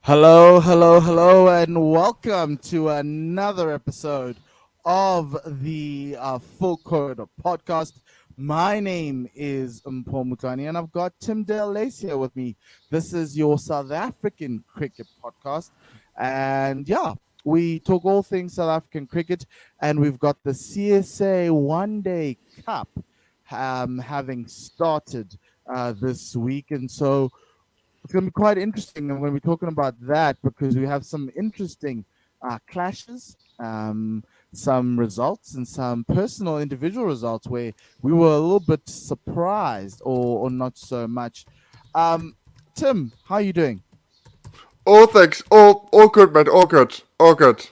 Hello, hello, hello, and welcome to another episode of the Full Quota Podcast. My name is Mpho and I've got Tim Lace here with me. This is your South African cricket podcast, and we talk all things South African cricket, and we've got the CSA One Day Cup having started this week, and so it's going to be quite interesting. I'm going to be talking about that because we have some interesting clashes, some results, and some personal individual results where we were a little bit surprised or not so much. Tim, how are you doing? All thanks. All good, man. All good. All good.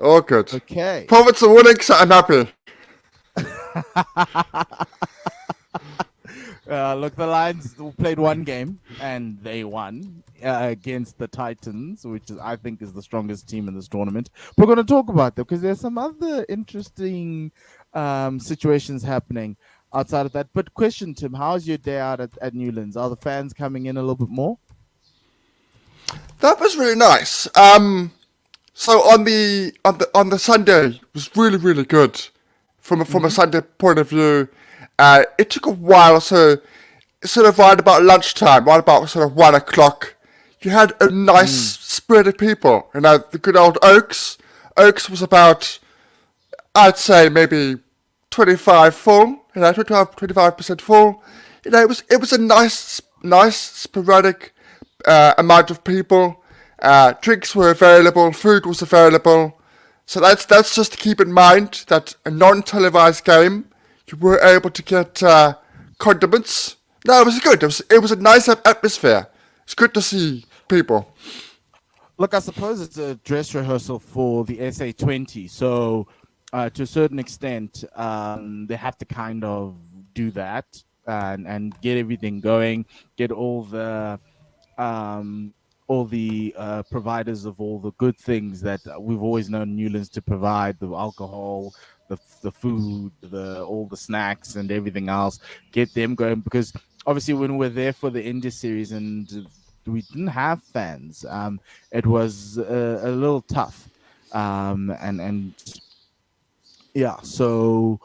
All good. Okay. Profits are winning, so I'm happy. Look, the Lions played one game and they won against the Titans, which is, I think, is the strongest team in this tournament. We're going to talk about that because there's some other interesting situations happening outside of that. But question, Tim, how's your day out at Newlands? Are the fans coming in a little bit more? That was really nice. So on the Sunday it was really good from a Sunday point of view. It took a while, so sort of right about lunchtime, right about sort of 1 o'clock, you had a nice spread of people. You know, the good old Oaks. Oaks was about, I'd say maybe 25 full. You know, 25% full. You know, it was a nice sporadic amount of people. Drinks were available, food was available. So that's just to keep in mind that a non-televised game, you were able to get condiments. No, it was good. It was a nice atmosphere. It's good to see people. Look, I suppose it's a dress rehearsal for the SA20. So, to a certain extent, they have to kind of do that and get everything going, get all the providers of all the good things that we've always known Newlands to provide: the alcohol, the food, the all the snacks and everything else. Get them going because obviously when we're there for the India series and we didn't have fans, it was a little tough, and yeah, so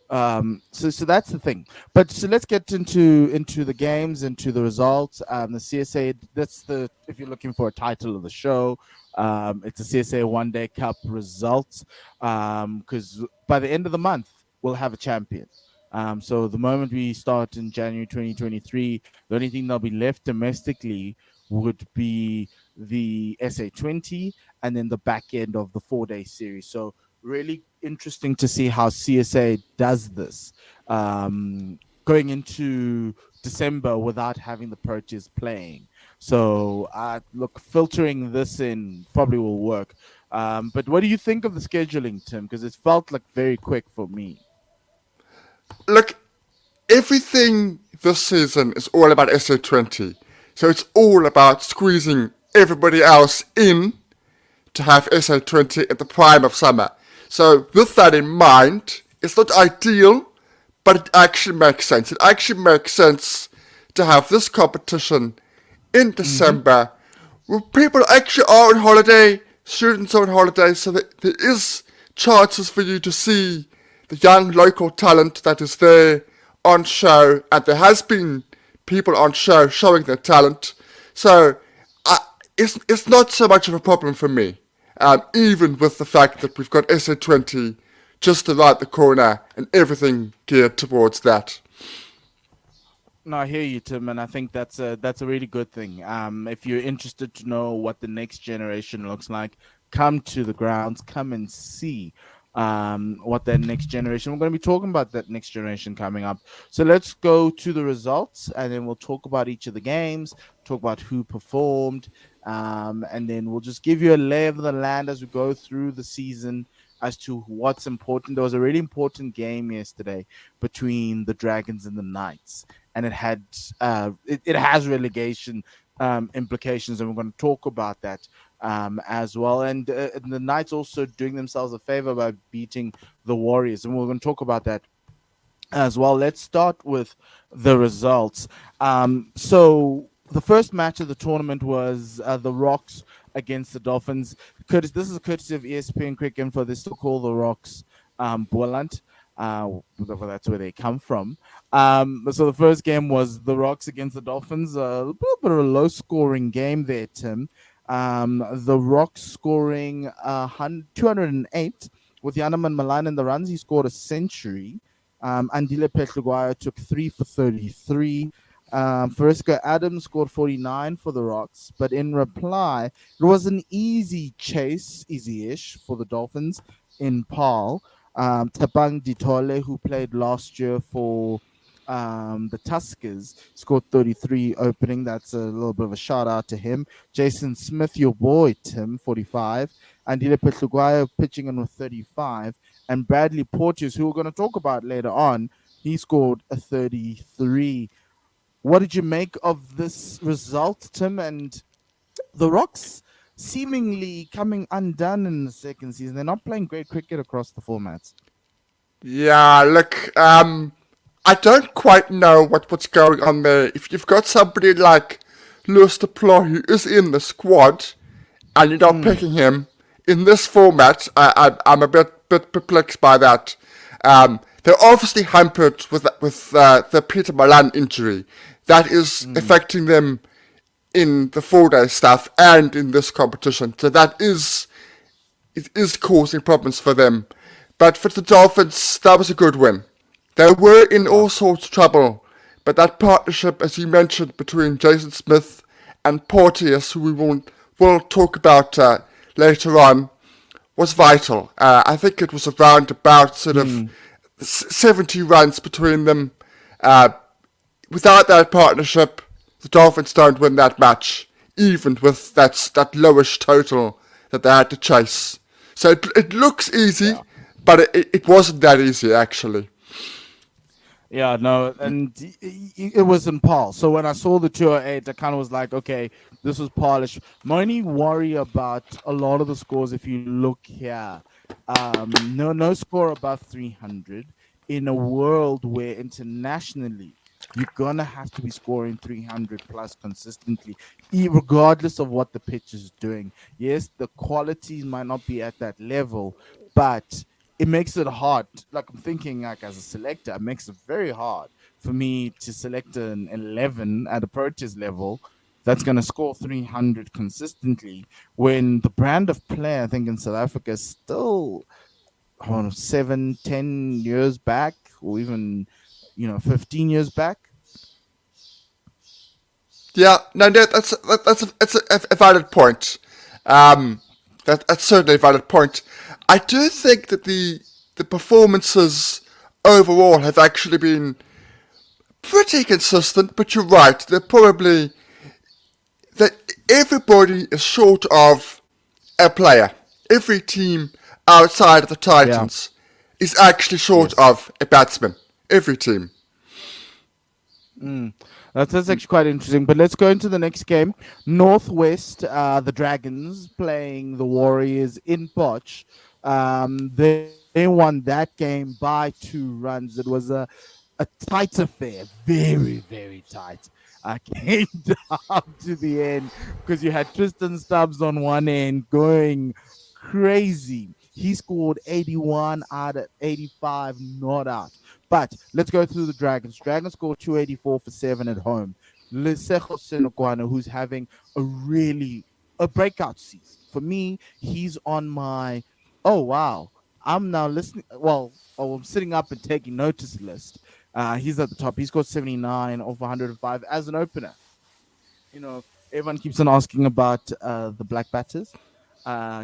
that's the thing. But so let's get into the games, into the results. The CSA, that's the, if you're looking for a title of the show, it's a CSA One Day Cup results. Because by the end of the month, we'll have a champion. So the moment we start in January 2023, the only thing that'll be left domestically would be the SA20 and then the back end of the 4 day series. So really interesting to see how CSA does this, going into December without having the Proteas playing. So, look, filtering this in probably will work. But what do you think of the scheduling, Tim? Because it felt like very quick for me. Look, everything this season is all about SA20. So it's all about squeezing everybody else in to have SA20 at the prime of summer. So with that in mind, it's not ideal, but it actually makes sense. It actually makes sense to have this competition in December, where people actually are on holiday, students are on holiday, so that there is chances for you to see the young local talent that is there on show, and there has been people on show showing their talent. So it's not so much of a problem for me, even with the fact that we've got SA20 just around the corner and everything geared towards that. No, I hear you, Tim, and I think that's a really good thing. If you're interested to know what the next generation looks like, come to the grounds, come and see what that next generation. We're going to be talking about that next generation coming up. So let's go to the results, and then we'll talk about each of the games, talk about who performed, and then we'll just give you a lay of the land as we go through the season as to what's important. There was a really important game yesterday between the Dragons and the Knights, and it has relegation implications, and we're going to talk about that as well. And the Knights also doing themselves a favor by beating the Warriors, and we're going to talk about that as well. Let's start with the results. So the first match of the tournament was the Rocks against the Dolphins. This is a courtesy of ESPN Cricket Info. They still call the Rocks Boland. That's where they come from. So the first game was the Rocks against the Dolphins. A little bit of a low-scoring game there, Tim. The Rocks scoring 208 with Yanaman Malan in the runs. He scored a century. Andile Petluguayo took 3 for 33. Fresco Adams scored 49 for the Rocks, but in reply, it was an easy chase, easy-ish for the Dolphins in Paarl. Tabang Ditole, who played last year for the Tuskers, scored 33 opening. That's a little bit of a shout out to him. Jason Smith, your boy, Tim, 45. Andile Petluguayo pitching in with 35. And Bradley Porteous, who we're going to talk about later on, he scored a 33. What did you make of this result, Tim? And the Rocks seemingly coming undone in the second season. They're not playing great cricket across the formats. Yeah, look, I don't quite know what's going on there. If you've got somebody like Lewis Deploy who is in the squad and you're not picking him in this format, I'm a bit perplexed by that. They're obviously hampered with the Peter Malan injury. That is affecting them in the 4-day stuff and in this competition. So it is causing problems for them. But for the Dolphins, that was a good win. They were in all sorts of trouble, but that partnership, as you mentioned, between Jason Smith and Porteous, who we'll talk about later on, was vital. I think it was around about sort of 70 runs between them. Without that partnership, the Dolphins don't win that match, even with that lowish total that they had to chase. So it looks easy, but it wasn't that easy, actually. Yeah, no, and it was in Paarl. So when I saw the 208, I kind of was like, okay, this was Polish. My only worry about a lot of the scores, if you look here, no score above 300 in a world where internationally you're gonna have to be scoring 300 plus consistently, regardless of what the pitch is doing. Yes, the quality might not be at that level, but it makes it hard. Like I'm thinking, like as a selector, it makes it very hard for me to select an 11 at a Proteas level that's going to score 300 consistently when the brand of player, I think, in South Africa is still, I don't know, 7, 10 years back, or even 15 years back. Yeah, no, that's a valid point. That's certainly a valid point. I do think that the performances overall have actually been pretty consistent, but you're right. They're probably that everybody is short of a player. Every team outside of the Titans is actually short of a batsman. Every team. That's actually quite interesting. But let's go into the next game. Northwest, the Dragons playing the Warriors in Poch. They won that game by 2 runs. It was a tight affair, very, very tight. Came down to the end because you had Tristan Stubbs on one end going crazy. He scored 81 out of 85 not out. But let's go through the Dragons. Dragons scored 284 for 7 at home. Lesego Senokwane, who's having a breakout season. For me, he's on my, oh, wow. I'm now listening. Well, I'm sitting up and taking notice list. He's at the top. He scored 79 off 105 as an opener. Everyone keeps on asking about the black batters.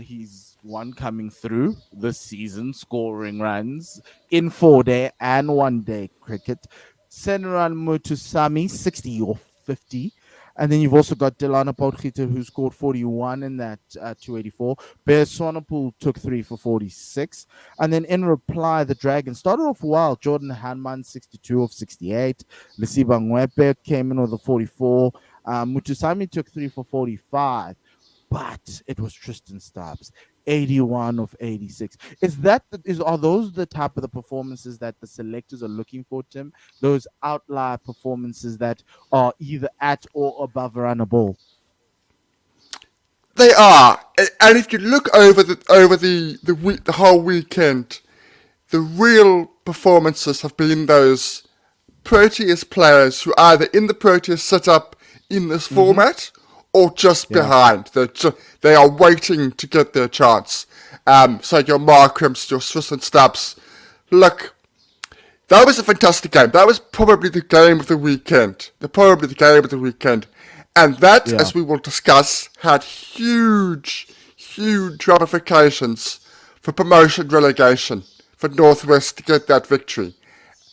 He's one coming through this season, scoring runs in 4-day and 1-day cricket. Senran Mutusami, 60 or 50. And then you've also got Delana Potgieter, who scored 41 in that 284. Bear Swanepoel took 3 for 46. And then in reply, the Dragons started off well. Jordan Hanman, 62 of 68. Lesiba Ngwepe came in with a 44. Mutusami took 3 for 45. But it was Tristan Stubbs. 81 of 86. Are those the type of the performances that the selectors are looking for, Tim? Those outlier performances that are either at or above around a ball. They are, and if you look over the whole weekend, the real performances have been those Proteas players who are either in the Proteas setup in this Mm-hmm. format or just Yeah. behind. They are waiting to get their chance. So your Markrams, your Swiss and Stubbs. Look, that was a fantastic game. That was probably the game of the weekend. Probably the game of the weekend. And that, Yeah. as we will discuss, had huge, huge ramifications for promotion relegation for Northwest to get that victory.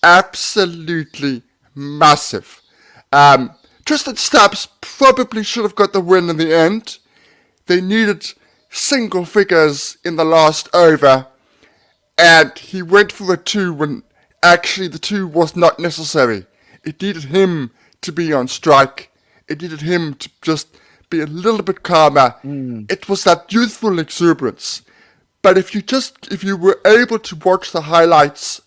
Absolutely massive. Tristan Stubbs probably should have got the win in the end. They needed single figures in the last over, and he went for a 2 when actually the 2 was not necessary. It needed him to be on strike. It needed him to just be a little bit calmer. Mm. It was that youthful exuberance. But if you were able to watch the highlights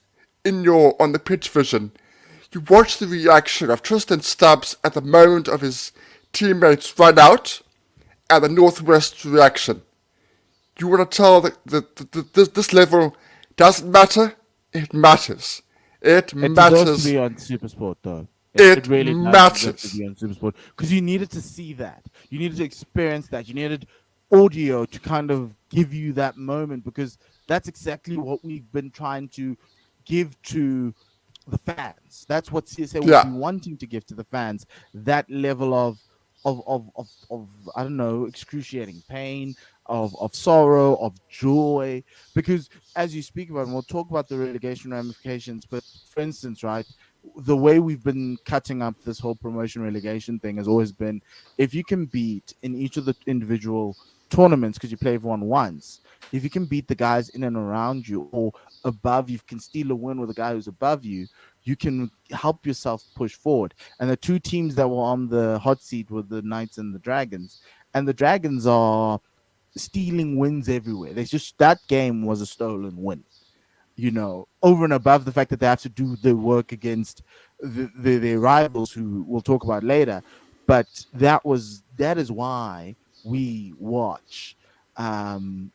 on the pitch vision, you watch the reaction of Tristan Stubbs at the moment of his teammates run out, and the Northwest reaction. You want to tell that this level doesn't matter? It matters. It It deserves to matters. be on Supersport, though. It It really does deserve to matters. be on Supersport because you needed to see that. You needed to experience that. You needed audio to kind of give you that moment because that's exactly what we've been trying to give to the fans. That's what CSA would Yeah, be wanting to give to the fans. That level of I don't know, excruciating pain, of sorrow, of joy. Because as you speak about, and we'll talk about the relegation ramifications, but for instance, right, the way we've been cutting up this whole promotion relegation thing has always been if you can beat in each of the individual tournaments because you play everyone once, if you can beat the guys in and around you or above, you can steal a win with a guy who's above you, you can help yourself push forward. And the two teams that were on the hot seat were the Knights and the Dragons. And the Dragons are stealing wins everywhere. They just that game was a stolen win, over and above the fact that they have to do the work against their rivals, who we'll talk about later. But that is why we watch. Um,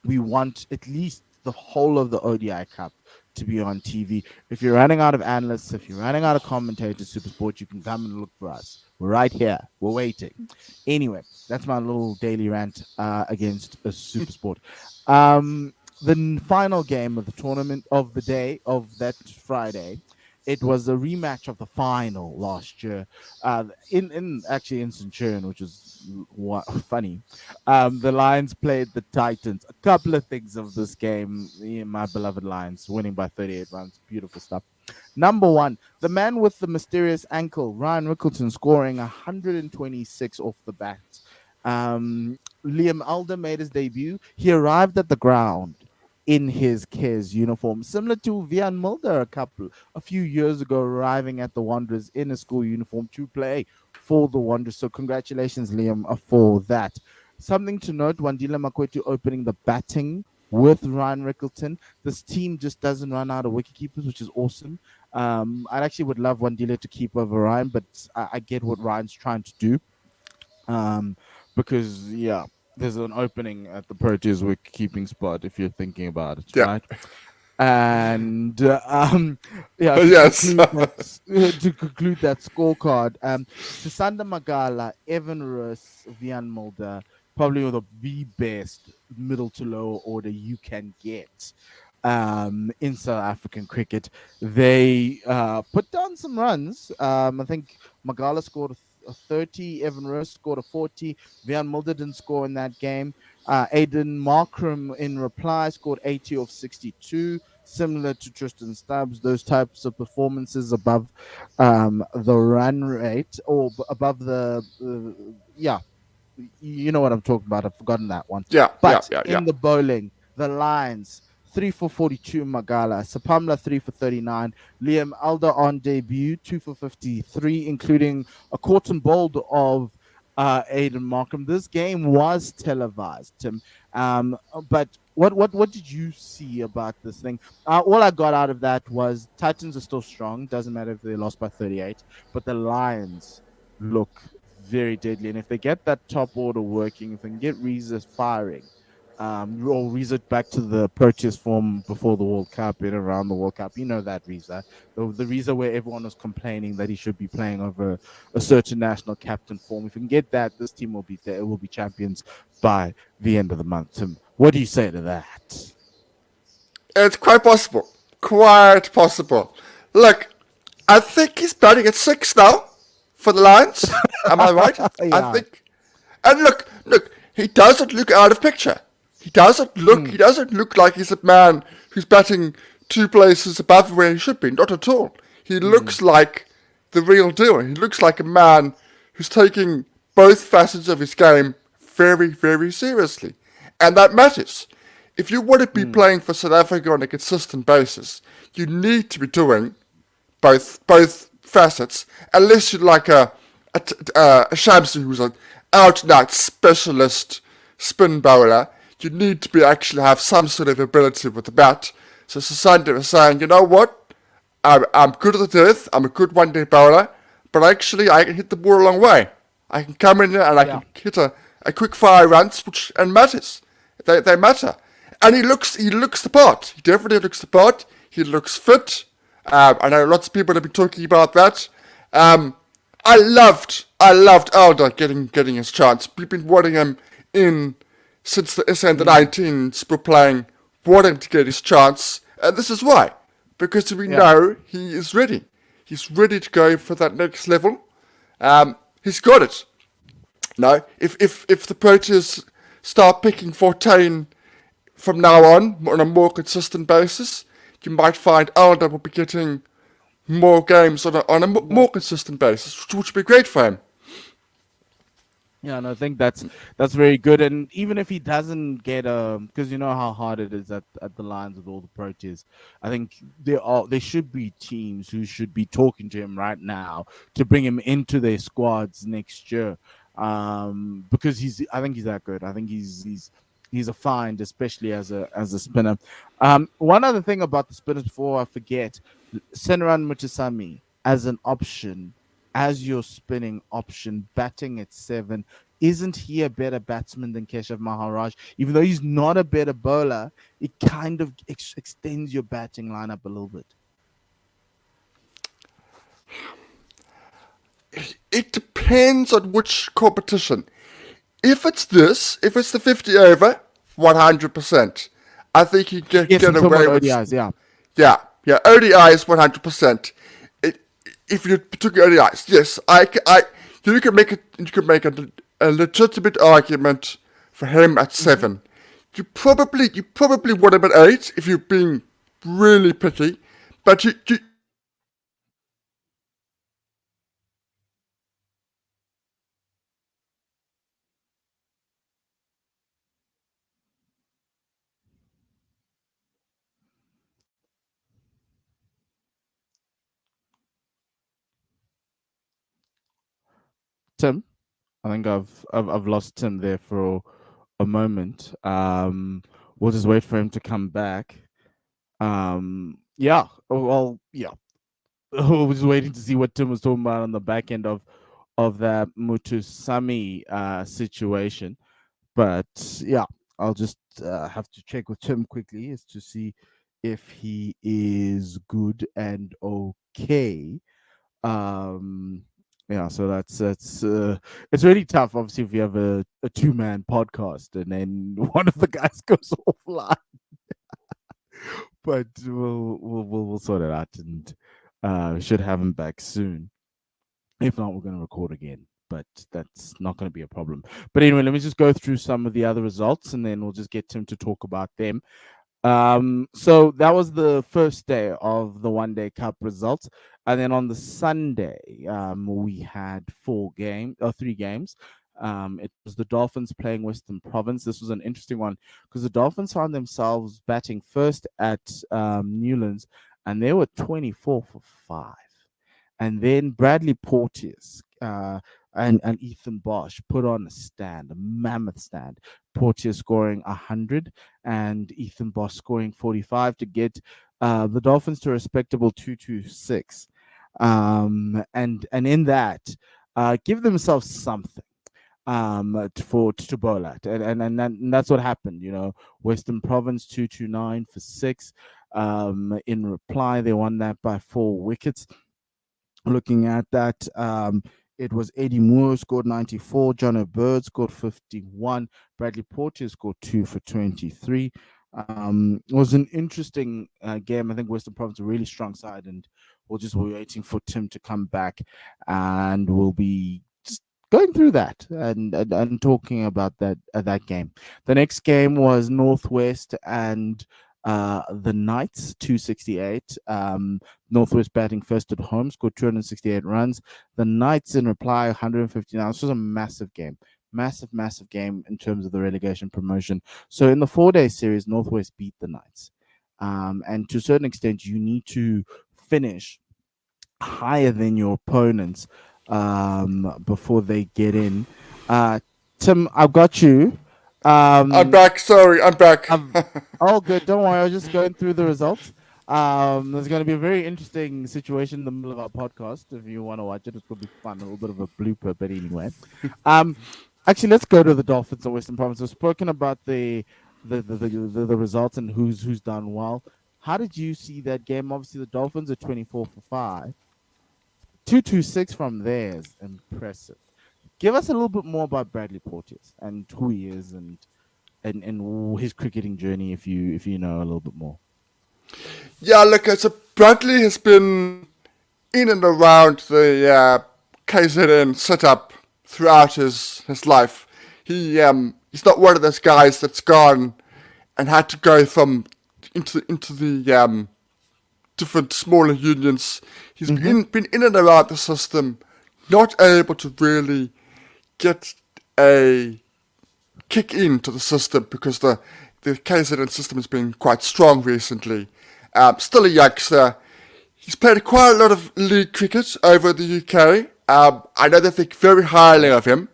we want at least the whole of the ODI Cup to be on TV. If you're running out of analysts, if you're running out of commentators, Supersport, you can come and look for us. We're right here. We're waiting. Anyway, that's my little daily rant against a Supersport. The final game of the tournament of the day of that Friday, it was a rematch of the final last year, in actually in Centurion, which is funny. The Lions played the Titans. A couple of things of this game, my beloved Lions winning by 38 runs, beautiful stuff. Number one, the man with the mysterious ankle, Ryan Rickleton, scoring 126 off the bat. Liam Alder made his debut. He arrived at the ground in his Kes uniform, similar to Vian Mulder a few years ago, arriving at the Wanderers in a school uniform to play for the Wanderers. So congratulations, Liam, for that. Something to note: Wandile Makwetu opening the batting with Ryan Rickleton. This team just doesn't run out of wicketkeepers, which is awesome. I actually would love Wandile to keep over Ryan, but I get what Ryan's trying to do. Um, because yeah, there's an opening at the Proteas wicket keeping spot if you're thinking about it, yeah. right? And yeah, Yes. to conclude that scorecard, Sisanda Magala, Evan Roos, Vian Mulder, probably the best middle to lower order you can get in South African cricket. They put down some runs. I think Magala scored a 30, Evan Roos scored a 40, Vian Mulder didn't score in that game. Aiden Markram in reply scored 80 of 62, similar to Tristan Stubbs. Those types of performances above the run rate or above yeah, you know what I'm talking about. I've forgotten that one. Yeah, yeah, But yeah, yeah. in the bowling, the Lions 3 for 42, Magala, Sapamla 3 for 39, Liam Alder on debut 2 for 53, including a caught and bowled of Aiden Markham. This game was televised, Tim, But what did you see about this thing? All I got out of that was Titans are still strong. Doesn't matter if they lost by 38, but the Lions look very deadly. And if they get that top order working, if they can get Reza firing, or Reza back to the purchase form before the World Cup and around the World Cup, you know that Reza, the Reza where everyone was complaining that he should be playing over a certain national captain form. If we can get that, this team will be there. It will be champions by the end of the month. Tim, what do you say to that? It's quite possible. Quite possible. Look, I think he's batting at 6 now for the Lions. Am I right? I Yeah. think. And look, he doesn't look out of picture. He doesn't look like he's a man who's batting 2 places above where he should be. Not at all. He looks like the real deal. He looks like a man who's taking both facets of his game very, very seriously. And that matters. If you want to be playing for South Africa on a consistent basis, you need to be doing both facets, unless you're like a Shamsi who's an out-and-out specialist spin bowler. You need to be actually have some sort of ability with the bat. So Sasanda was saying, you know what? I'm good at the death. I'm a good one-day bowler, but actually I can hit the ball a long way. I can come in there and I Yeah. can hit a quick fire runs, which and matters. They matter. And he looks the part. He definitely looks the part. He looks fit. I know lots of people have been talking about that. I loved Alder getting his chance. We've been wanting him in since the SA under 19s were playing, wanting to get his chance, and this is why. Because we Yeah. know he is ready. He's ready to go for that next level. He's got it. No, if the Proteas start picking 14 from now on a more consistent basis, you might find Alder will be getting more games on a more consistent basis, which would be great for him. Yeah, and I think that's very good. And even if he doesn't get because you know how hard it is at the lines with all the Proteas, I think there should be teams who should be talking to him right now to bring him into their squads next year. Because I think he's that good. I think he's a find, especially as a spinner. One other thing about the spinners before I forget, Senran Mutasami as an option, as your spinning option, batting at 7. Isn't he a better batsman than Keshav Maharaj? Even though he's not a better bowler, it kind of extends your batting lineup a little bit. It depends on which competition. If it's the 50 over, 100%. I think you Yes, get I'm talking away about with. ODIs. Yeah, Yeah, ODI is 100%. If you took ODIs, yes, you can make a legitimate argument for him at 7. You probably want him at 8 if you're being really picky, but you Tim. I think I've lost Tim there for a moment. We'll just wait for him to come back. Yeah. Well, yeah. We're just waiting to see what Tim was talking about on the back end of that Mutusami situation. But yeah, I'll just have to check with Tim quickly as to see if he is good and okay. Um, yeah, so that's it's really tough. Obviously, if you have a two-man podcast and then one of the guys goes offline, but we'll sort it out and should have him back soon. If not, we're going to record again, but that's not going to be a problem. But anyway, let me just go through some of the other results and then we'll just get Tim to talk about them. So that was the first day of the One Day Cup results. And then on the Sunday, we had 3 games. It was the Dolphins playing Western Province. This was an interesting one because the Dolphins found themselves batting first at Newlands and they were 24 for 5. And then Bradley Porteous and Ethan Bosch put on a stand, a mammoth stand. Portier scoring 100 and Ethan Bosch scoring 45 to get the Dolphins to a respectable 226. And in that, give themselves something to bowl at, and that's what happened. Western Province 229 for 6. In reply, they won that by 4 wickets. Looking at that, it was Eddie Moore scored 94, John O'Bird scored 51, Bradley Porter scored 2 for 23. It was an interesting game. I think Western Province a really strong side, and we'll just be waiting for Tim to come back, and we'll be just going through that and talking about that game. The next game was Northwest and the Knights 268. Northwest batting first at home, scored 268 runs. The Knights in reply 159. This was a massive game. Massive game in terms of the relegation promotion. So in the 4-day series, Northwest beat the Knights. And to a certain extent, you need to finish higher than your opponents before they get in. Tim, I've got you. I'm back. Sorry, I'm back. Oh, good. Don't worry. I was just going through the results. There's going to be a very interesting situation in the middle of our podcast. If you want to watch it, it's going to be fun. A little bit of a blooper, but anyway. Actually, let's go to the Dolphins and Western Province. We've spoken about the results and who's done well. How did you see that game? Obviously, the Dolphins are 24 for 5. 226 from there is impressive. Give us a little bit more about Bradley Porteous and who he is and his cricketing journey, if you know a little bit more. Yeah, look, so Bradley has been in and around the KZN setup throughout his life. He's not one of those guys that's gone and had to go from into the different smaller unions. He's been in and around the system, not able to really get a kick into the system because the KZN system has been quite strong recently. Still a youngster. He's played quite a lot of league cricket over the UK. I know they think very highly of him.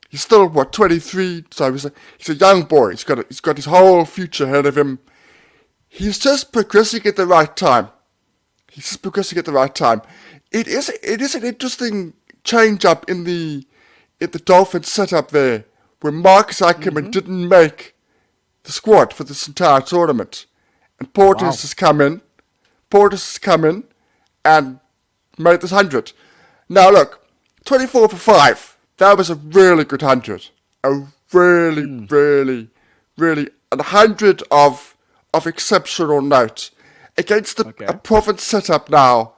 He's still 23, so he's a young boy. He's got his whole future ahead of him. He's just progressing at the right time. It is an interesting change up in the Dolphins setup there, where Marcus Ackerman didn't make the squad for this entire tournament, and Porteous has come in. And made this 100. Now look, 24 for 5. That was a really good 100. A really 100 of exceptional note against a province setup now.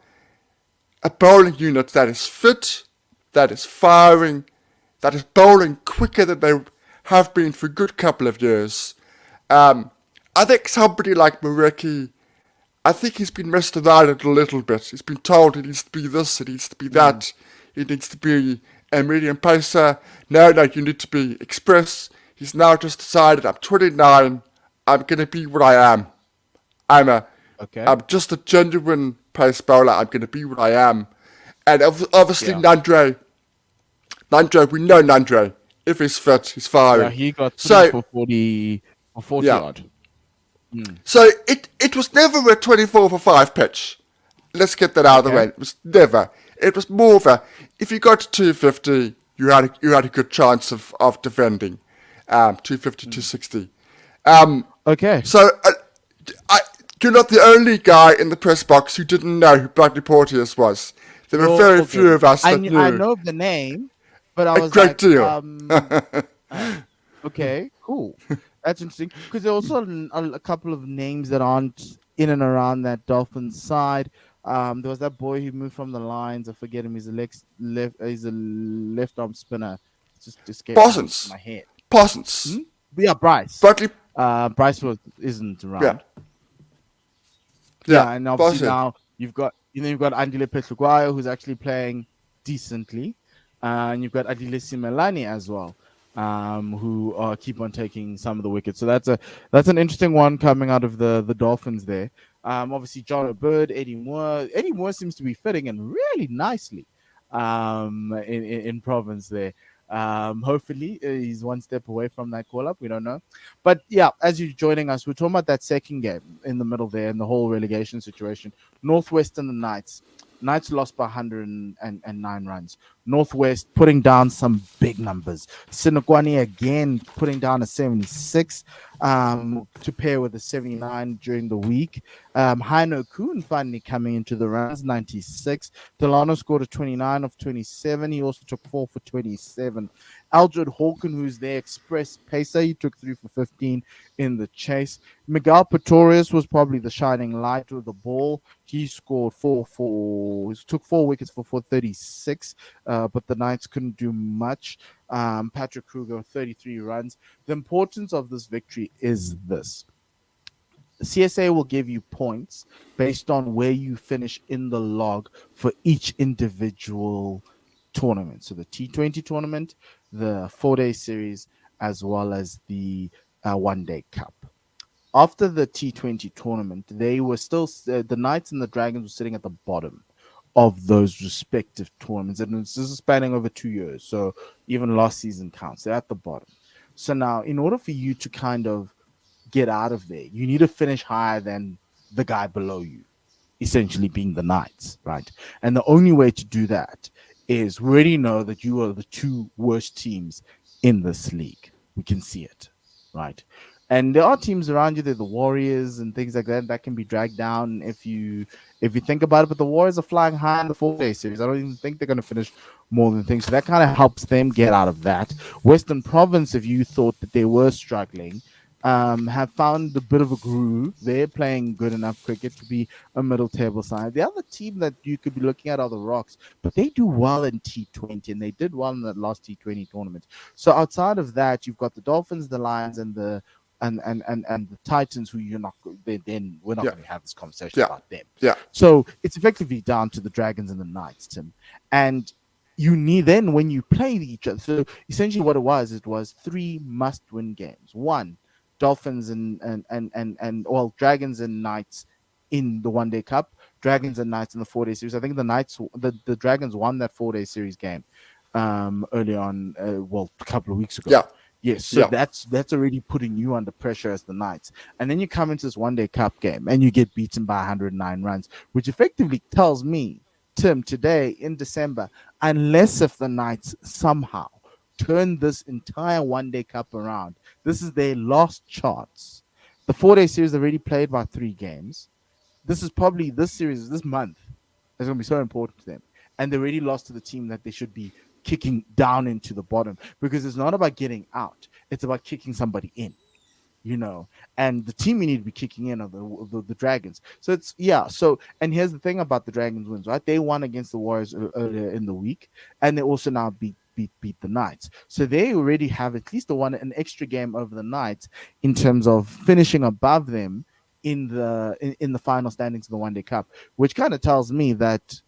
A bowling unit that is fit, that is firing, that is bowling quicker than they have been for a good couple of years. I think somebody like Mareki, I think he's been messed around a little bit. He's been told it needs to be this, it needs to be that, it needs to be a medium pacer. No, you need to be express. He's now just decided, I'm 29, I'm going to be what I am. I'm just a genuine pace bowler. I'm going to be what I am. And obviously Nandre, we know Nandre. If he's fit, he's firing. Yeah, he got 3 for 40 odd. So it was never a 24 for 5 pitch. Let's get that out of the way. It was never. It was more of a, if you got to 250, you had a good chance of defending. 250, 260. So you're not the only guy in the press box who didn't know who Bradley Porteous was. There were very few of us that knew. I know the name, but I was a great deal. Okay, cool. That's interesting because there are also a couple of names that aren't in and around that Dolphins side. There was that boy who moved from the Lions. I forget him. He's a left arm spinner. It's just escaped my head. Parsons. Yeah, Bryce. Bradley. Bryce isn't around. Yeah, and obviously now you've got Andile Petruguayo, who's actually playing decently, and you've got Adilesi Melani as well, who keep on taking some of the wickets. So that's an interesting one coming out of the Dolphins there. Obviously John O'Bird, Eddie Moore. Eddie Moore seems to be fitting in really nicely. in Province there. Hopefully, he's one step away from that call up. We don't know. But yeah, as you're joining us, we're talking about that second game in the middle there and the whole relegation situation. Northwest and the Knights. Knights lost by 109 runs. Northwest putting down some big numbers. Sinokwani again putting down a 76 to pair with a 79 during the week. Heino Kuhn finally coming into the runs, 96. Delano scored a 29 of 27. He also took 4 for 27. Aldred Hawken, who's their express pacer, he took 3 for 15 in the chase. Miguel Pretorius was probably the shining light with the ball. He scored took 4 wickets for 436, but the Knights couldn't do much. Patrick Kruger, 33 runs. The importance of this victory is this. CSA will give you points based on where you finish in the log for each individual tournament. So the T20 tournament, the 4-day series, as well as the one-day cup. After the T20 tournament, they were still the Knights and the Dragons were sitting at the bottom of those respective tournaments, and this is spanning over 2 years. So even last season counts. They're at the bottom. So now, in order for you to kind of get out of there, you need to finish higher than the guy below you, essentially being the Knights, right? And the only way to do that is we already know that you are the 2 worst teams in this league. We can see it, right? And there are teams around you. They're the Warriors and things like that can be dragged down if you think about it. But the Warriors are flying high in the 4-day series. I don't even think they're going to finish more than things. So that kind of helps them get out of that. Western Province, if you thought that they were struggling, have found a bit of a groove. They're playing good enough cricket to be a middle table side. The other team that you could be looking at are the Rocks, but they do well in T20, and they did well in that last T20 tournament. So outside of that, you've got the Dolphins, the Lions, and the Titans, who you're not. Then we're not going to have this conversation about them. Yeah. So it's effectively down to the Dragons and the Knights, Tim, and you need then when you play each other. So essentially, what it was 3 must-win games. 1. Dolphins and Dragons and Knights in the one-day cup, Dragons and Knights in the 4-day series. I think the Dragons won that 4-day series game early on, a couple of weeks ago. Yeah. Yes, so that's already putting you under pressure as the Knights. And then you come into this one-day cup game and you get beaten by 109 runs, which effectively tells me, Tim, today in December, unless if the Knights somehow turn this entire one-day cup around, this is their last chance. The 4-day series they've already played by 3 games. This series this month is going to be so important to them. And they already lost to the team that they should be kicking down into the bottom, because it's not about getting out. It's about kicking somebody in, and the team you need to be kicking in are the Dragons. So and here's the thing about the Dragons wins, right? They won against the Warriors earlier in the week, and they also now beat the Knights. So they already have at least an extra game over the Knights in terms of finishing above them in the final standings of the one-day cup, which kind of tells me that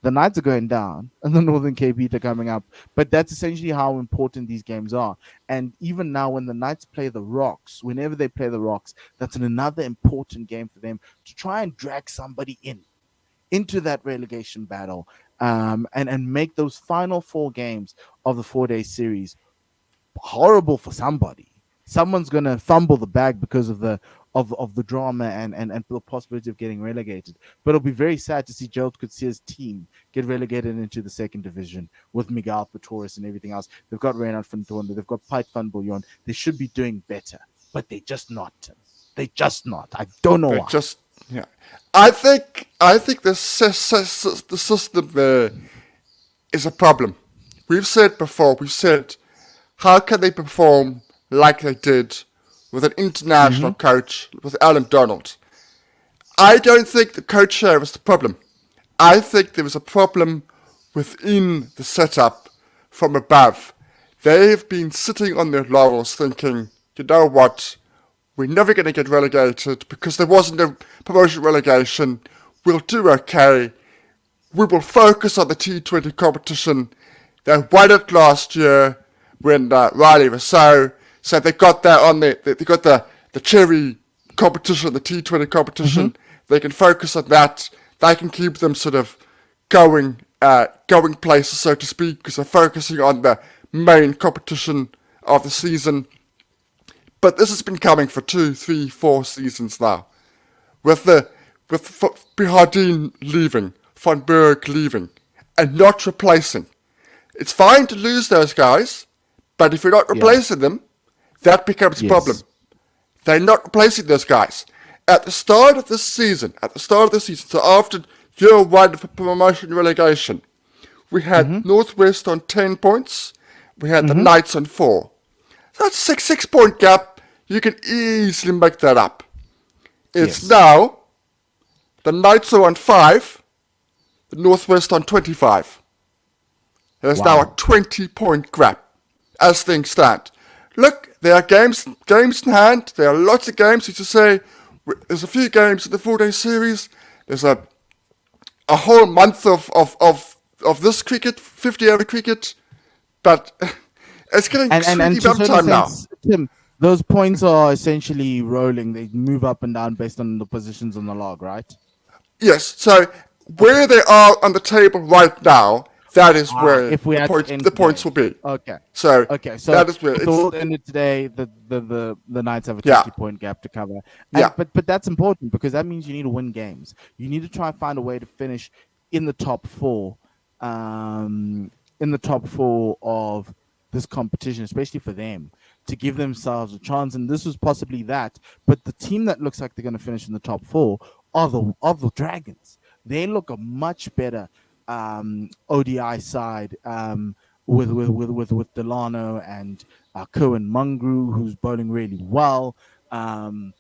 the Knights are going down and the Northern Cape Heat are coming up. But that's essentially how important these games are. And even now, when the Knights play the Rocks, whenever they play the Rocks, that's another important game for them to try and drag somebody into that relegation battle, and make those final 4 games of the 4-day series horrible for somebody. Someone's going to fumble the bag because of the drama and the possibility of getting relegated. But it'll be very sad to see Gerald Coetzee's team get relegated into the 2nd division with Miguel Pretorius and everything else. They've got Reynard van Toorn, they've got Piet van Biljon. They should be doing better, but they're just not. They're just not. I don't know why. I think the system there is a problem. We've said before, how can they perform like they did with an international coach, with Alan Donald? I don't think the coach here was the problem. I think there was a problem within the setup from above. They've been sitting on their laurels thinking, you know what, we're never going to get relegated because there wasn't a promotion relegation. We'll do okay. We will focus on the T20 competition. They won it last year when Riley was so they got that on they got the cherry competition, the T20 competition. They can focus on that. They can keep them sort of going going places, so to speak, because they're focusing on the main competition of the season. But this has been coming for 2, 3, 4 seasons now. With Bihardine leaving, Von Berg leaving, and not replacing. It's fine to lose those guys, but if you're not replacing them, that becomes a problem. They're not replacing those guys. At the start of this season, so after year 1 for promotion relegation, we had Northwest on 10 points, we had the Knights on 4. So that's a 6-point gap. You can easily make that up. It's now the Knights are on 5, the Northwest on 25. There's now a 20-point gap as things stand. Look, there are games in hand. There are lots of games. You just say there's a few games in the 4-day series. There's a whole month of this cricket, 50-over cricket, but it's getting tricky bump time now. Tim, those points are essentially rolling. They move up and down based on the positions on the log, right? Yes. So where they are on the table right now, that is where the points will be. Okay. So that is where it's all ended today. The Knights have a 20-point gap to cover. But that's important because that means you need to win games. You need to try and find a way to finish in the top 4. In the top 4 of this competition, especially for them, to give themselves a chance. And this was possibly that. But the team that looks like they're going to finish in the top 4 are the Dragons. They look a much better ODI side with Delano and Cohen Mungru, who's bowling really well. And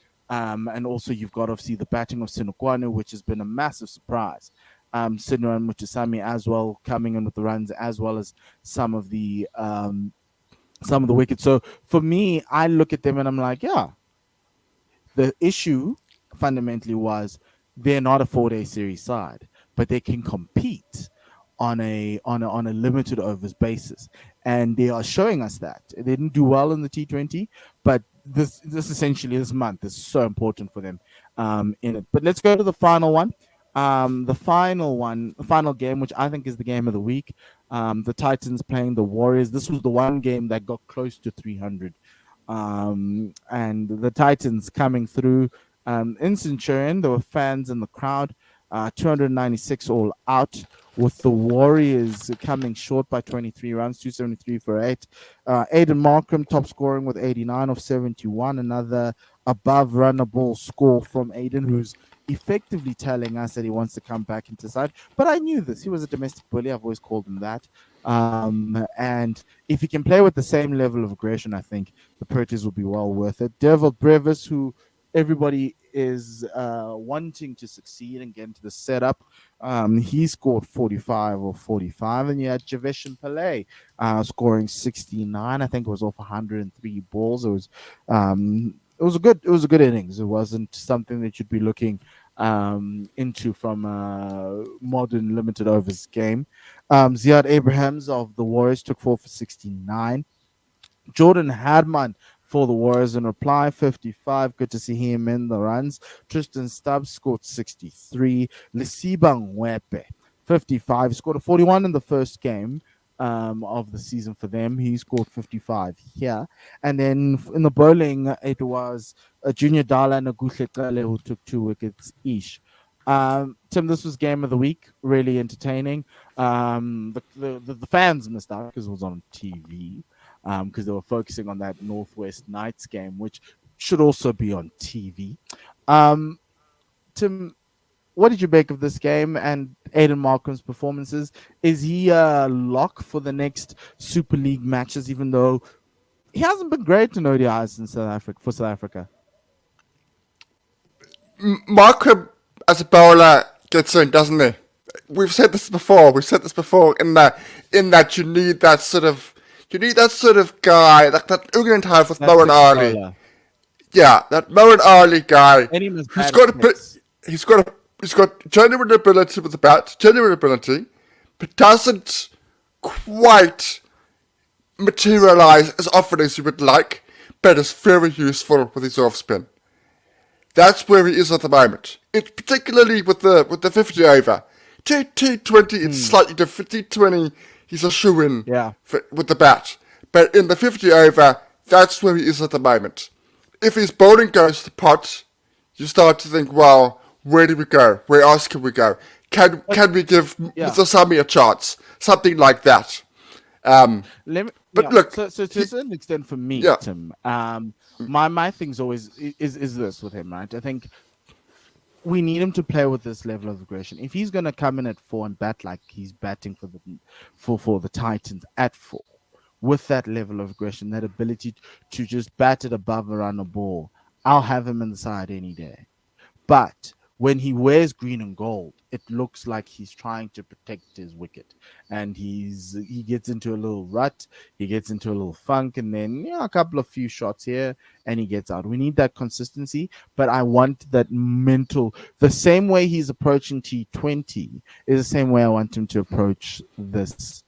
also you've got obviously the batting of Sinukwane, which has been a massive surprise. Sidney and Mutusami as well coming in with the runs, as well as some of the wickets. So for me, I look at them and I'm like, the issue fundamentally was they're not a 4-day series side, but they can compete on a limited overs basis, and they are showing us that. They didn't do well in the T20, but this month is so important for them in it. But let's go to the final one. The final game, which I think is the game of the week. The Titans playing the Warriors. This was the one game that got close to 300. And the Titans coming through in Centurion. There were fans in the crowd. 296 all out, with the Warriors coming short by 23 runs, 273 for 8. Aiden Markham top scoring with 89 of 71. Another above runnable score from Aiden, who's effectively telling us that he wants to come back into side. But I knew this. He was a domestic bully. I've always called him that. And if he can play with the same level of aggression, I think the purchase will be well worth it. Devil Brevis, who everybody is wanting to succeed and get into the setup. He scored 45 or 45, and you had Javesh Pillay scoring 69. I think it was off 103 balls. It was a good innings. It wasn't something that you'd be looking into from a modern limited overs game. Ziad Abrahams of the Warriors took 4 for 69. Jordan Hadman for the Warriors in reply, 55. Good to see him in the runs. Tristan Stubbs scored 63. Lesiba Ngwepe, 55. Scored a 41 in the first game of the season for them. He scored 55 here. And then in the bowling, it was Junior Dala and Aguhle Kale who took 2 wickets each. Tim, this was game of the week. Really entertaining. The fans missed out because it was on TV. Because they were focusing on that Northwest Knights game, which should also be on TV. Tim, what did you make of this game and Aiden Markham's performances? Is he a lock for the next Super League matches, even though he hasn't been great in ODIs in South Africa? Markham, as a bowler, gets in, doesn't he? We've said this before. In that you need that sort of guy, that England have with Mo and Ali. Yeah, that Mo and Ali guy who's got genuine ability with the bat, but doesn't quite materialize as often as you would like, but is very useful with his off spin. That's where he is at the moment. It's particularly with the 50 over. T20, it's slightly different. T20, he's a shoe-in Yeah. with the bat. But in the 50 over, that's where he is at the moment. If his bowling goes to pot, you start to think, well, where do we go? Where else can we go? Can we give Yeah. Mr. Sami a chance? Something like that. Let me, But yeah. look, So to a certain extent, for me, yeah, Tim, my thing's always is this with him, right? I think we need him to play with this level of aggression. If he's going to come in at 4 and bat like he's batting for the Titans at 4, with that level of aggression, that ability to just bat it above around the ball, I'll have him in the side any day. But when he wears green and gold, it looks like he's trying to protect his wicket, and he gets into a little rut, he gets into a little funk, and then a couple of few shots here, and he gets out. We need that consistency, but I want that mental. The same way he's approaching T20 is the same way I want him to approach this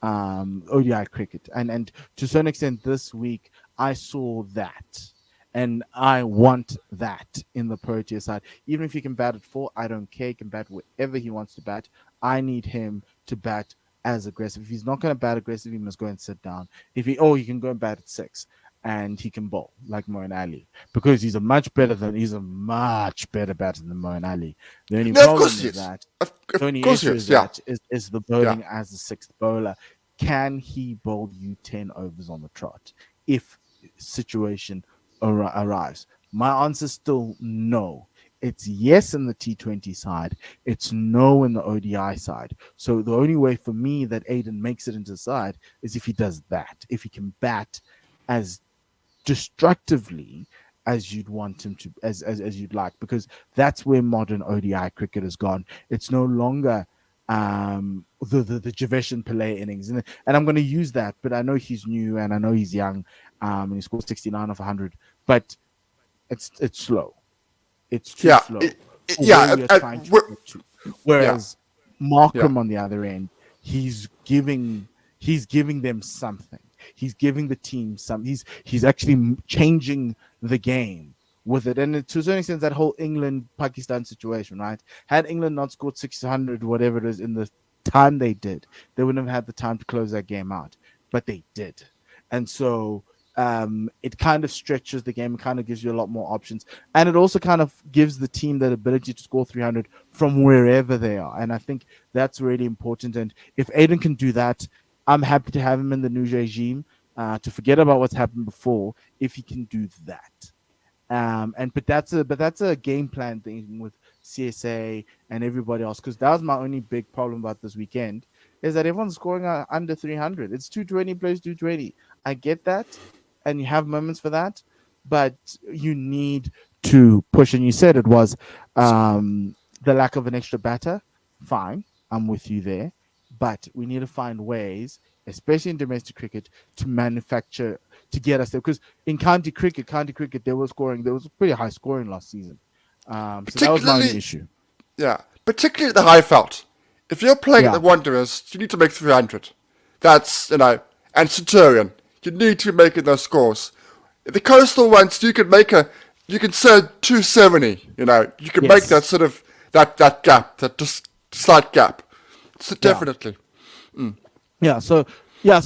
ODI cricket, and to a certain extent, this week I saw that. And I want that in the Proteas side. Even if he can bat at 4, I don't care. He can bat wherever he wants to bat. I need him to bat as aggressive. If he's not going to bat aggressive, he must go and sit down. He can go and bat at 6, and he can bowl like Moeen Ali, because he's a much better batter than Moeen Ali. The only no, of problem course he is is. that Of the only course he issue is. is Yeah, that is the bowling as the 6th bowler. Can he bowl you 10 overs on the trot if situation arrives? My answer is still no. It's yes in the T20 side. It's no in the ODI side. So the only way for me that Aiden makes it into the side is if he does that. If he can bat as destructively as you'd want him to, as you'd like, because that's where modern ODI cricket has gone. It's no longer the Javesh and Pillay innings, and I'm going to use that, but I know he's new and I know he's young, and he scored 69 off 100, but it's slow. It's too yeah, slow for yeah. where we are trying to get to. Yeah, Whereas yeah. Markham on the other end, he's giving them something. He's giving the team some. He's actually changing the game with it, and to a certain extent, that whole England-Pakistan situation, right? Had England not scored 600, whatever it is, in the time they did, they wouldn't have had the time to close that game out, but they did, and so it kind of stretches the game, kind of gives you a lot more options, and it also kind of gives the team that ability to score 300 from wherever they are, and I think that's really important. And if Aiden can do that, I'm happy to have him in the new regime, to forget about what's happened before if he can do that. But that's a game plan thing with CSA and everybody else, because that was my only big problem about this weekend, is that everyone's scoring under 300. It's 220 plays 220. I get that, and you have moments for that, but you need to push. And you said it was the lack of an extra batter. Fine, I'm with you there, but we need to find ways, especially in domestic cricket, to manufacture to get us there. Because in county cricket, they were scoring. There was pretty high scoring last season. So that was my only issue. Yeah, particularly the high felt. If you're playing at Yeah. the Wanderers, you need to make 300. That's, and Centurion, you need to be making those scores. The coastal ones, you can say 270. You can make that Yes. sort of that gap, that just slight gap. So Yeah. definitely. So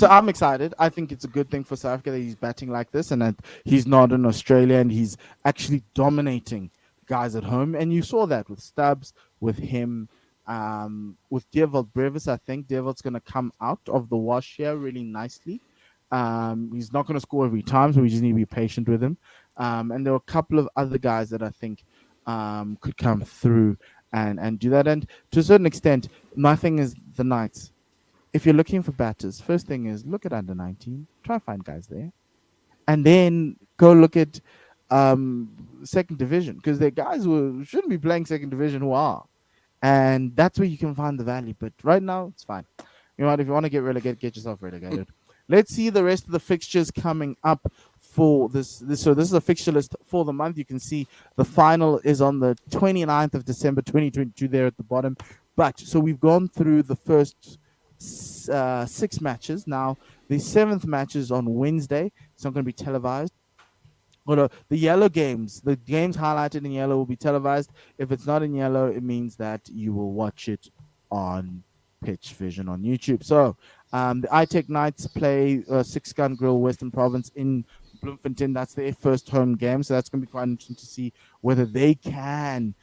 I'm excited. I think it's a good thing for South Africa that he's batting like this, and that he's not in Australia, and he's actually dominating guys at home. And you saw that with Stubbs, with him, with Dewald Brevis. I think Dewald's going to come out of the wash here really nicely. He's not going to score every time, so we just need to be patient with him. And there are a couple of other guys that I think could come through and do that. And to a certain extent, my thing is the Knights. If you're looking for batters, first thing is look at under 19, try to find guys there, and then go look at second division, because there are guys who shouldn't be playing second division who are, and that's where you can find the value. But right now, it's fine. You know what? If you want to get relegated, get yourself relegated. Let's see the rest of the fixtures coming up for this. So this is a fixture list for the month. You can see the final is on the 29th of December 2022 there at the bottom. But so we've gone through the first 6 matches. Now the 7th match is on Wednesday. It's not going to be televised. The yellow games, the games highlighted in yellow will be televised. If it's not in yellow, it means that you will watch it on Pitch Vision on YouTube. So the iTech Knights play Six Gun Grill Western Province in Bloemfontein. That's their first home game, so that's going to be quite interesting to see whether they can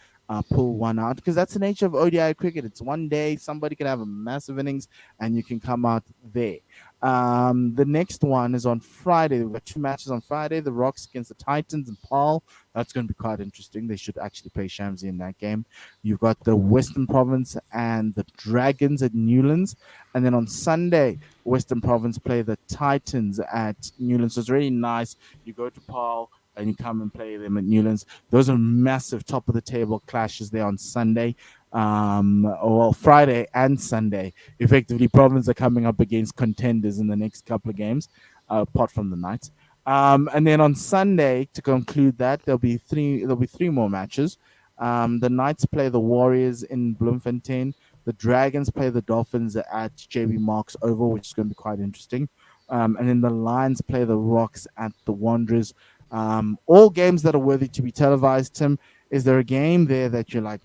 pull one out, because that's the nature of ODI cricket. It's one day somebody can have a massive innings and you can come out there. The next one is on Friday. We've got two matches on Friday. The Rocks against the Titans and Paul. That's going to be quite interesting. They should actually play Shamsi in that game. You've got the Western Province and the Dragons at Newlands. And then on Sunday, Western Province play the Titans at Newlands. So it's really nice. You go to Paul and you come and play them at Newlands. Those are massive top of the table clashes there on Sunday. Friday and Sunday. Effectively, Province are coming up against contenders in the next couple of games, apart from the Knights. And then on Sunday, to conclude that, there'll be three more matches. The Knights play the Warriors in Bloemfontein. The Dragons play the Dolphins at JB Marks Oval, which is going to be quite interesting. And then the Lions play the Rocks at the Wanderers. All games that are worthy to be televised. Tim, is there a game there that you're like,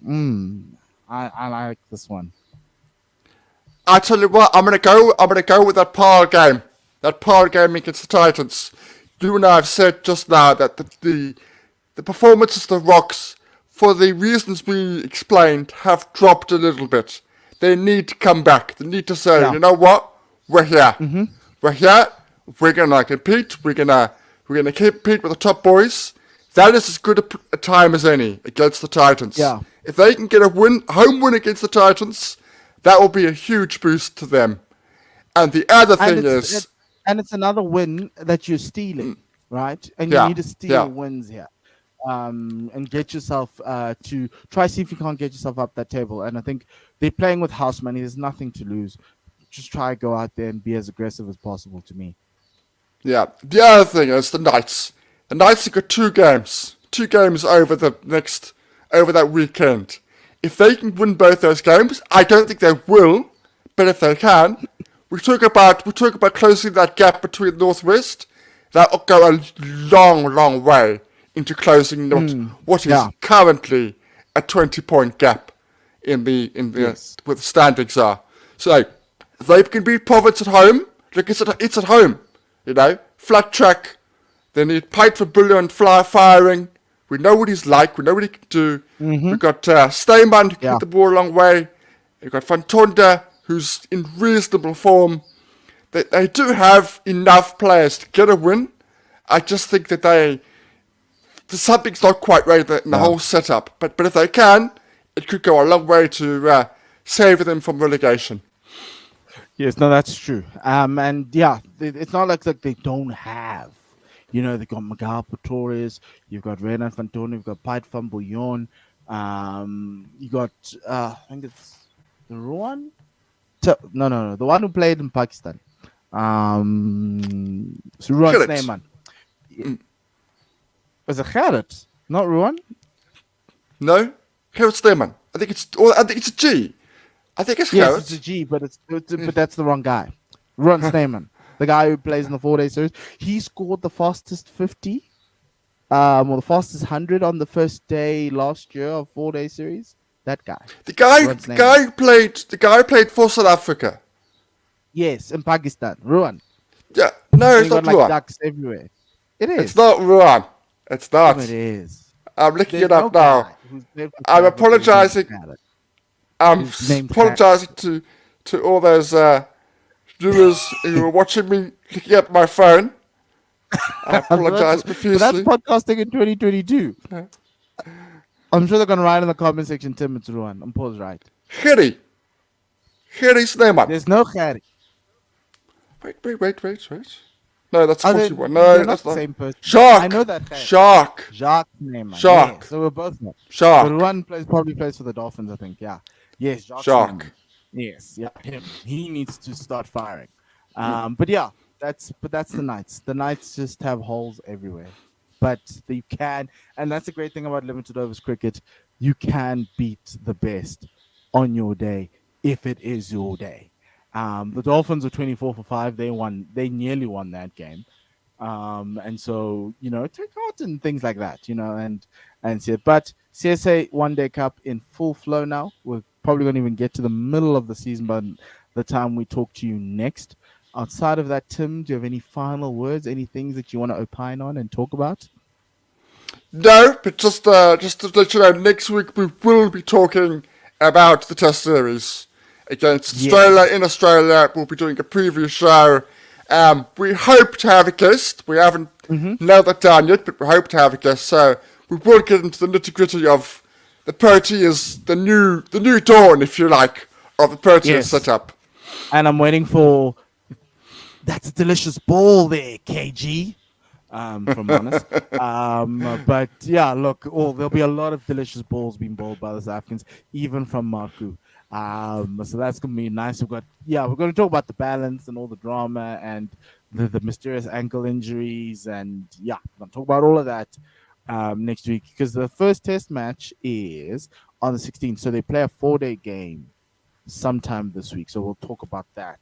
I like this one? I tell you what, I'm gonna go with that Paul game. That Paul game against the Titans. You and I have said just now that the performances of the Rocks, for the reasons we explained, have dropped a little bit. They need to come back. They need to say, you know what? We're here. Mm-hmm. We're here. We're gonna compete. We're gonna compete with the top boys. That is as good a time as any against the Titans. Yeah. If they can get a home win against the Titans, that will be a huge boost to them. And the other thing is... it's another win that you're stealing, right? And you need to steal wins here. And get yourself to try see if you can't get yourself up that table. And I think they're playing with house money. There's nothing to lose. Just try go out there and be as aggressive as possible to me. Yeah. The other thing is the Knights. The Knights have got two games over that weekend. If they can win both those games, I don't think they will, but if they can, we talk about closing that gap between Northwest. That will go a long, long way into closing what is currently a 20-point gap in the where the standings are. So if they can beat Province at home, look, it's at home, flat track. They need Pite for brilliant firing. We know what he's like. We know what he can do. Mm-hmm. We've got Steyman who can hit the ball a long way. We've got Van Tonda, who's in reasonable form. They do have enough players to get a win. I just think that something's not quite right in the whole setup. But if they can, it could go a long way to save them from relegation. Yes, no, that's true. It's not like they don't have. They've got Miguel Torres, you've got Renan Fantoni, you've got Pite van Bouillon, you got, I think it's the Ruan? No, the one who played in Pakistan. Ruan Snyman. Was it Gerrit? Not Ruan? No, Gerrit Snyman. I think it's a G. I think it's Gerrit. Yes, it's a G, but that's the wrong guy. Ruan Snyman. The guy who plays in the 4-day series, he scored the fastest 50, or the fastest 100 on the first day last year of 4-day series. That guy. The guy who played for South Africa. Yes, in Pakistan. Ruan. Yeah, no, it's not Ruan. Ducks everywhere. It is. It's not Ruan. It's not. It is. I'm looking it up now. I'm apologizing. I'm apologizing to all those viewers who were watching me looking at my phone. I apologize profusely. That's podcasting in 2022. I'm sure they're going to write in the comment section, Tim, it's Ruan. I'm Paul's right. Gerrit Snyman. There's no Gerrit. Wait. No, that's 41. No, that's not the same person. Shark. I know that. Shark. Snyman. Shark. Yeah, so we're both not. Shark. But Ruan probably plays for the Dolphins, I think. Yeah. Yes, Shark. Yes, yeah, him. He needs to start firing. That's the Knights. The Knights just have holes everywhere. But you can, and that's the great thing about limited overs cricket. You can beat the best on your day if it is your day. The Dolphins were 24 for 5. They won. They nearly won that game. And so take heart and things like that. And see it. But CSA One Day Cup in full flow now. We're probably going to even get to the middle of the season by the time we talk to you next. Outside of that, Tim, do you have any final words, any things that you want to opine on and talk about? No, but just to let you know, next week we will be talking about the Test series against Australia Yes. in Australia. We'll be doing a preview show. We hope to have a guest. We haven't nailed that down yet, but we hope to have a guest. So we will get into the nitty gritty of the Proteas, the new dawn, if you like, of the Proteas Yes. setup. And I'm waiting for that's a delicious ball there, KG. From honest. But yeah, look, there'll be a lot of delicious balls being bowled by the South Africans, even from Marku. So that's gonna be nice. We're going to talk about the balance and all the drama and the mysterious ankle injuries, and yeah, we're going to talk about all of that next week because the first test match is on the 16th. So they play a 4-day game sometime this week. So we'll talk about that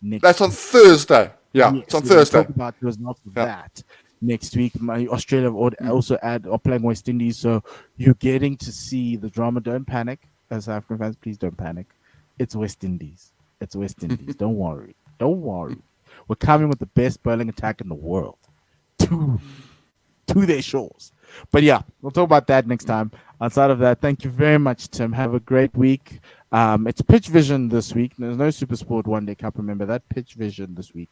next. That's on Thursday. Yeah, Yes, it's on we're gonna Thursday. talk about the results of that next week. Australia also are playing West Indies, so you're getting to see the drama. Don't panic, as African fans. Please don't panic. It's West Indies. It's West Indies. Don't worry. Don't worry. We're coming with the best bowling attack in the world to their shores. But yeah, we'll talk about that next time. Outside of that, thank you very much, Tim. Have a great week. It's Pitch Vision this week. There's no Super Sport One Day Cup. Remember that, Pitch Vision this week.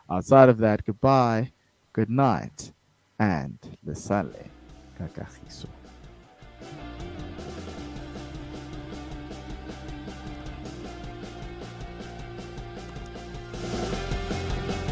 Outside of that, goodbye, good night, and le sale kakahiso.